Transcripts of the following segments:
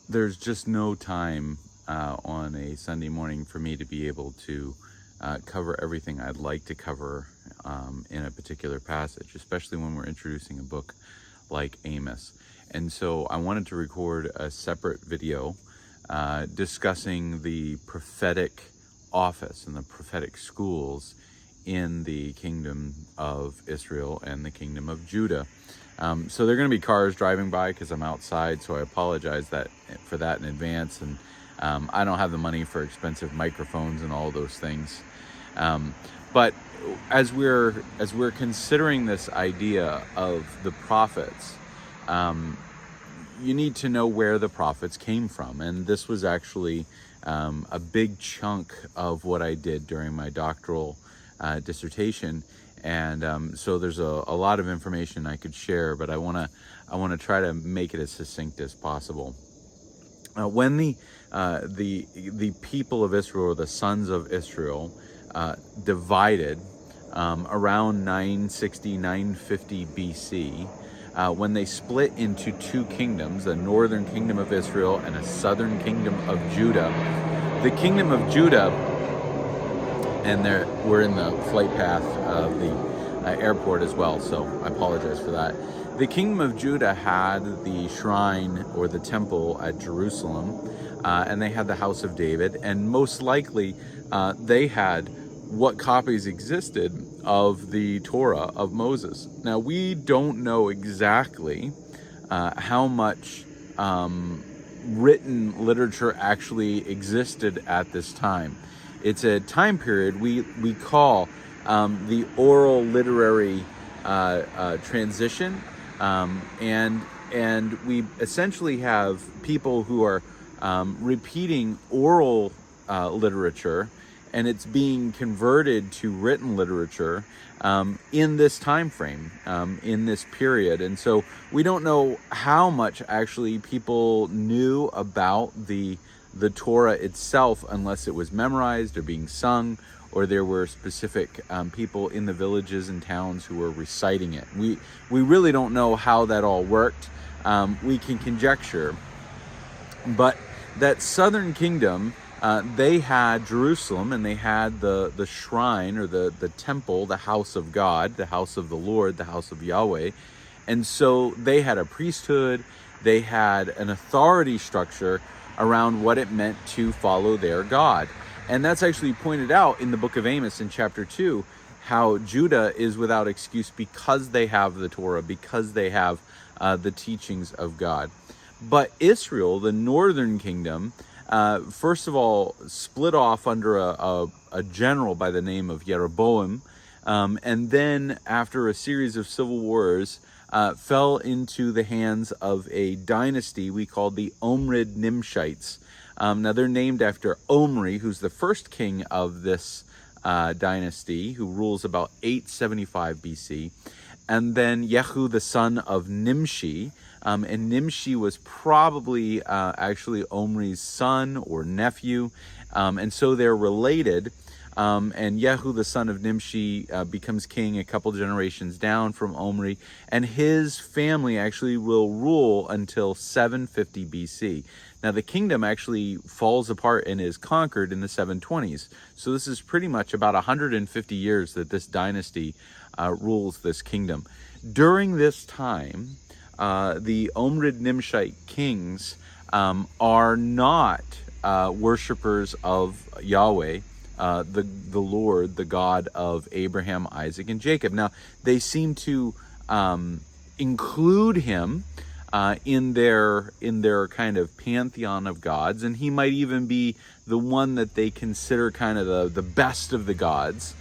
there's just no time on a Sunday morning for me to be able to cover everything I'd like to cover in a particular passage, especially when we're introducing a book like Amos. And so I wanted to record a separate video discussing the prophetic office and the prophetic schools in the kingdom of Israel and the kingdom of Judah. So there are going to be cars driving by because I'm outside, so I apologize for that in advance. And I don't have the money for expensive microphones and all those things. But as we're considering this idea of the prophets, you need to know where the prophets came from. And this was actually a big chunk of what I did during my doctoral dissertation. And so there's a lot of information I could share, but I want to try to make it as succinct as possible. When the people of Israel, or the sons of Israel, divided around 960, 950 BC, when they split into two kingdoms, a northern kingdom of Israel and a southern kingdom of Judah. The kingdom of Judah, and we're in the flight path of the airport as well, so I apologize for that. The kingdom of Judah had the shrine or the temple at Jerusalem, and they had the house of David, and most likely they had what copies existed of the Torah of Moses. Now, we don't know exactly how much written literature actually existed at this time. It's a time period we call the oral literary transition, and we essentially have people who are repeating oral literature, and it's being converted to written literature in this time frame, in this period. And so we don't know how much actually people knew about the Torah itself, unless it was memorized or being sung, or there were specific people in the villages and towns who were reciting it. We really don't know how that all worked. We can conjecture. But that southern kingdom, they had Jerusalem, and they had the shrine, or the temple, the house of God, the house of the Lord, the house of Yahweh. And so they had a priesthood, they had an authority structure around what it meant to follow their God. And that's actually pointed out in the book of Amos in chapter 2, how Judah is without excuse because they have the Torah, because they have the teachings of God. But Israel, the northern kingdom, first of all, split off under a general by the name of Jeroboam, and then after a series of civil wars, fell into the hands of a dynasty we called the Omrid Nimshites. Now they're named after Omri, who's the first king of this dynasty, who rules about 875 BC, and then Yehu, the son of Nimshi. And Nimshi was probably actually Omri's son or nephew, and so they're related. And Yehu, the son of Nimshi, becomes king a couple generations down from Omri, and his family actually will rule until 750 BC. Now, the kingdom actually falls apart and is conquered in the 720s. So this is pretty much about 150 years that this dynasty rules this kingdom. During this time, the Omrid Nimshite kings are not worshippers of Yahweh, the Lord, the God of Abraham, Isaac, and Jacob. Now, they seem to include him in their kind of pantheon of gods, and he might even be the one that they consider kind of the best of the gods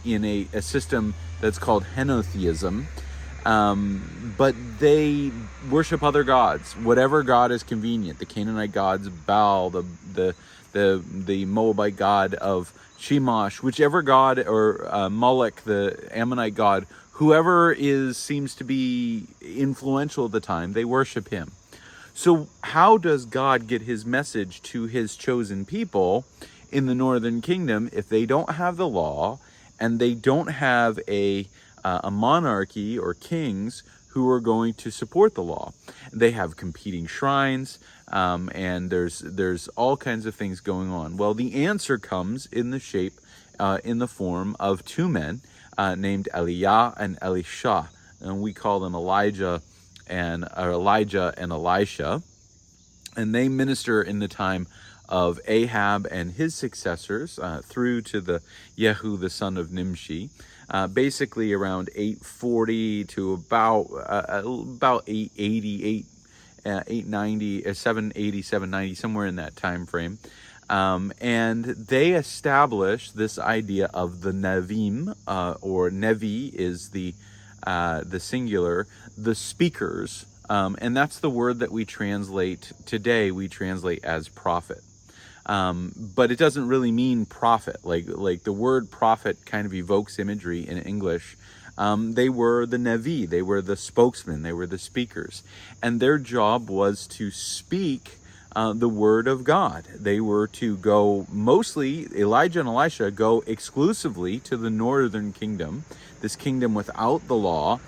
in a system that's called henotheism. But they worship other gods, whatever god is convenient. The Canaanite gods, Baal, the Moabite god of Chemosh, whichever god, or Moloch, the Ammonite god, whoever seems to be influential at the time, they worship him. So how does God get his message to his chosen people in the northern kingdom if they don't have the law and they don't have a monarchy or kings who are going to support the law. They have competing shrines, and there's all kinds of things going on. Well, the answer comes in the form of two men named Eliah and Elisha, and we call them Elijah and Elisha, and they minister in the time of Ahab and his successors through to the Yehu, the son of Nimshi, basically around 840 to about 888, 890, 780, 790, somewhere in that time frame. And they establish this idea of the Nevim, or Nevi is the singular, the speakers, and that's the word that we translate today. We translate as prophet, but it doesn't really mean prophet. Like the word prophet kind of evokes imagery in English. They were the Nevi, they were the spokesmen, they were the speakers, and their job was to speak the word of God. They were to go, mostly Elijah and Elisha go exclusively to the northern kingdom, this kingdom without the law,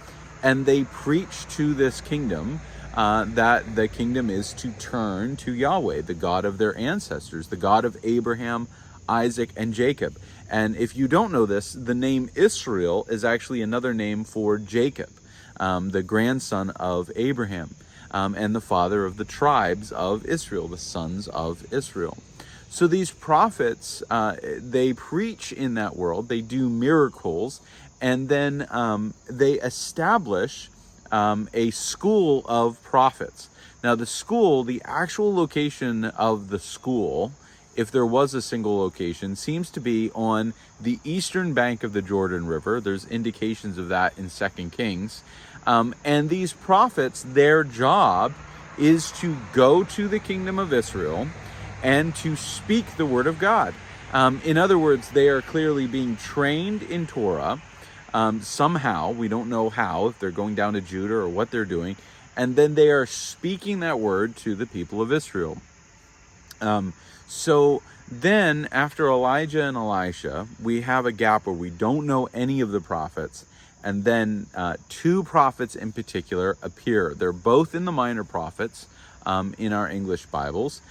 and they preach to this kingdom that the kingdom is to turn to Yahweh, the God of their ancestors, the God of Abraham, Isaac, and Jacob. And if you don't know this, the name Israel is actually another name for Jacob, the grandson of Abraham, and the father of the tribes of Israel, the sons of Israel. So these prophets, they preach in that world, they do miracles, and then they establish a school of prophets. Now the actual location of the school, if there was a single location, seems to be on the eastern bank of the Jordan River. There's indications of that in 2 Kings. And these prophets, their job is to go to the kingdom of Israel and to speak the word of God. In other words, they are clearly being trained in Torah. Somehow, we don't know how, if they're going down to Judah or what they're doing, and then they are speaking that word to the people of Israel. So then, after Elijah and Elisha, we have a gap where we don't know any of the prophets, and then two prophets in particular appear. They're both in the minor prophets in our English Bibles,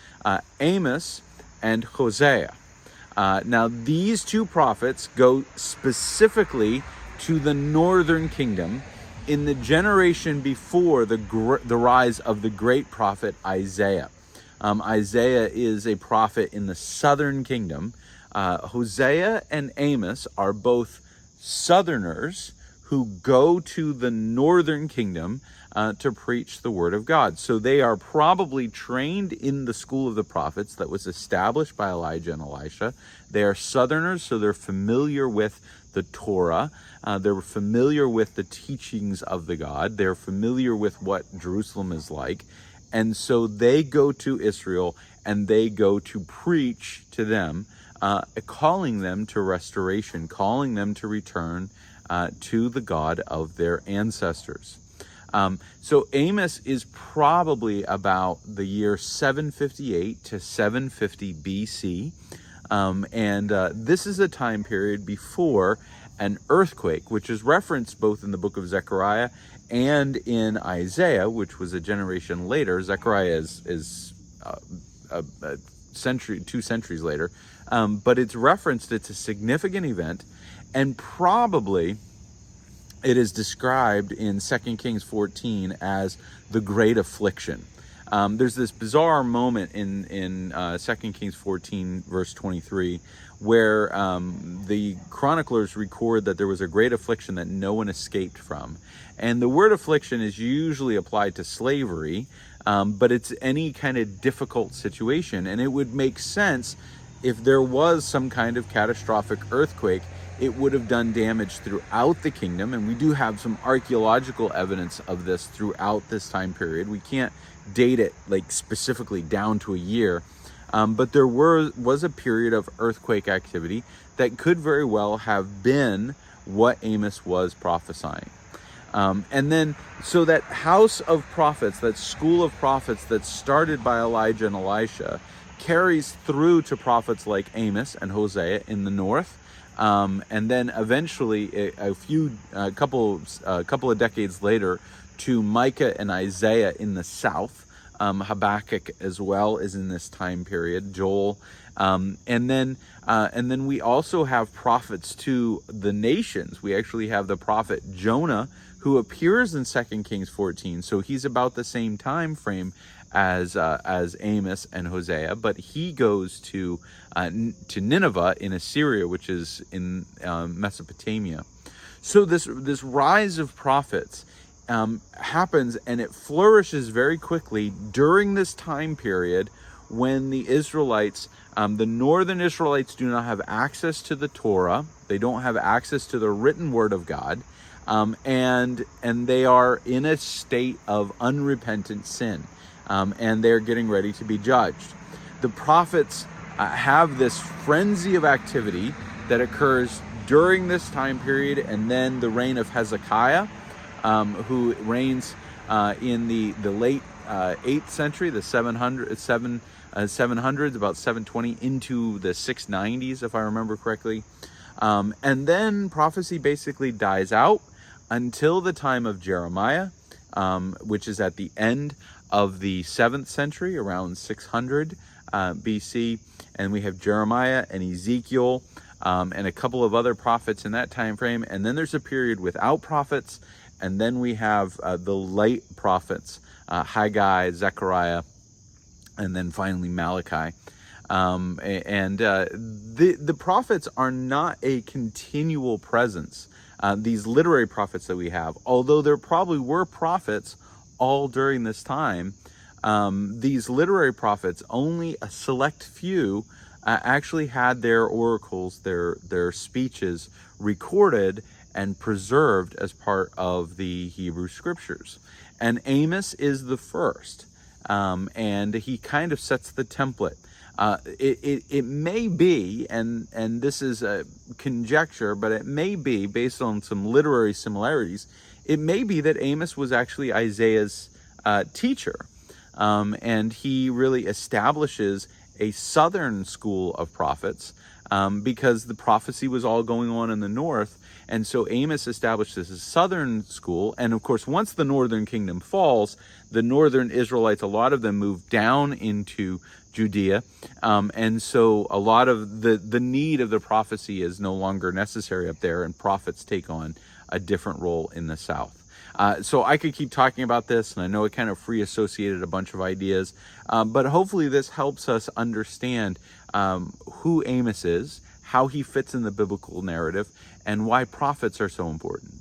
Amos and Hosea. Now, these two prophets go specifically to the northern kingdom in the generation before the rise of the great prophet Isaiah. Isaiah is a prophet in the southern kingdom. Hosea and Amos are both southerners who go to the northern kingdom to preach the word of God. So they are probably trained in the school of the prophets that was established by Elijah and Elisha. They are southerners, so they're familiar with the Torah. They're familiar with the teachings of the God. They're familiar with what Jerusalem is like. And so they go to Israel and they go to preach to them, calling them to restoration, calling them to return to the God of their ancestors. So Amos is probably about the year 758 to 750 BC. And this is a time period before an earthquake, which is referenced both in the book of Zechariah and in Isaiah, which was a generation later. Zechariah is a century, 2 centuries later, but it's referenced. It's a significant event, and probably it is described in 2 Kings 14 as the Great Affliction. There's this bizarre moment in 2 Kings 14, verse 23, where the chroniclers record that there was a great affliction that no one escaped from. And the word affliction is usually applied to slavery, but it's any kind of difficult situation. And it would make sense if there was some kind of catastrophic earthquake, it would have done damage throughout the kingdom. And we do have some archaeological evidence of this throughout this time period. We can't date it like specifically down to a year, but there was a period of earthquake activity that could very well have been what Amos was prophesying. And then, so that house of prophets, that school of prophets that started by Elijah and Elisha, carries through to prophets like Amos and Hosea in the north, and then eventually, a couple of decades later, to Micah and Isaiah in the south. Habakkuk as well is in this time period, Joel. And then we also have prophets to the nations. We actually have the prophet Jonah, who appears in 2 Kings 14. So he's about the same time frame as Amos and Hosea, but he goes to Nineveh in Assyria, which is in Mesopotamia. So this rise of prophets happens, and it flourishes very quickly during this time period when the Israelites, the northern Israelites, do not have access to the Torah. They don't have access to the written word of God, and they are in a state of unrepentant sin, and they're getting ready to be judged. The prophets have this frenzy of activity that occurs during this time period, and then the reign of Hezekiah, who reigns in the late 8th century, the 700s, about 720 into the 690s, if I remember correctly. And then prophecy basically dies out until the time of Jeremiah, which is at the end of the 7th century, around 600 BC. And we have Jeremiah and Ezekiel and a couple of other prophets in that time frame. And then there's a period without prophets. And then we have the late prophets, Haggai, Zechariah, and then finally Malachi. The prophets are not a continual presence, these literary prophets that we have. Although there probably were prophets all during this time, these literary prophets, only a select few actually had their oracles, their speeches recorded and preserved as part of the Hebrew scriptures. And Amos is the first, and he kind of sets the template. It may be, and this is a conjecture, but it may be, based on some literary similarities, it may be that Amos was actually Isaiah's teacher, and he really establishes a southern school of prophets, because the prophecy was all going on in the north. And so Amos establishes a southern school. And of course, once the northern kingdom falls, the northern Israelites, a lot of them move down into Judea. And so a lot of the need of the prophecy is no longer necessary up there, and prophets take on a different role in the south. So I could keep talking about this, and I know it kind of free associated a bunch of ideas, but hopefully this helps us understand who Amos is, how he fits in the biblical narrative, and why prophets are so important.